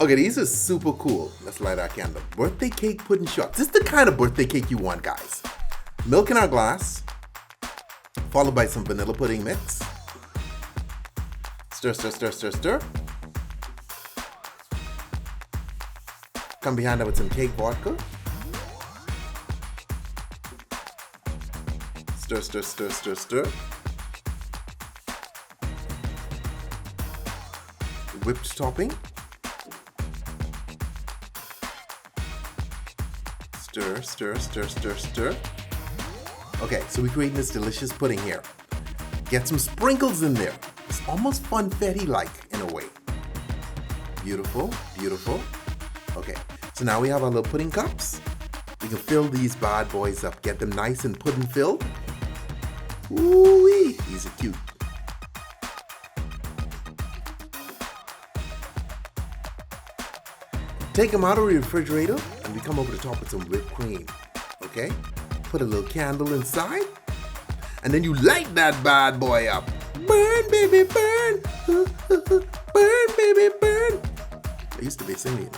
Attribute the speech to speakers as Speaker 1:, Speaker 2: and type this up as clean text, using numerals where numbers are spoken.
Speaker 1: Okay, these are super cool. Let's light our candle. Birthday cake pudding shots. This is the kind of birthday cake you want, guys. Milk in our glass, followed by some vanilla pudding mix. Stir, stir, stir, stir, stir. Come behind that with some cake vodka. Stir, stir, stir, stir, stir. Whipped topping. Stir, stir, stir, stir, stir. Okay, so we're creating this delicious pudding here. Get some sprinkles in there. It's almost funfetti-like in a way. Beautiful, beautiful. Okay, so now we have our little pudding cups. We can fill these bad boys up. Get them nice and pudding filled. Ooh-wee, these are cute. Take them out of the refrigerator and we come over the top with some whipped cream. Okay? Put a little candle inside and then you light that bad boy up. Burn, baby, burn. Burn, baby, burn. I used to be singing.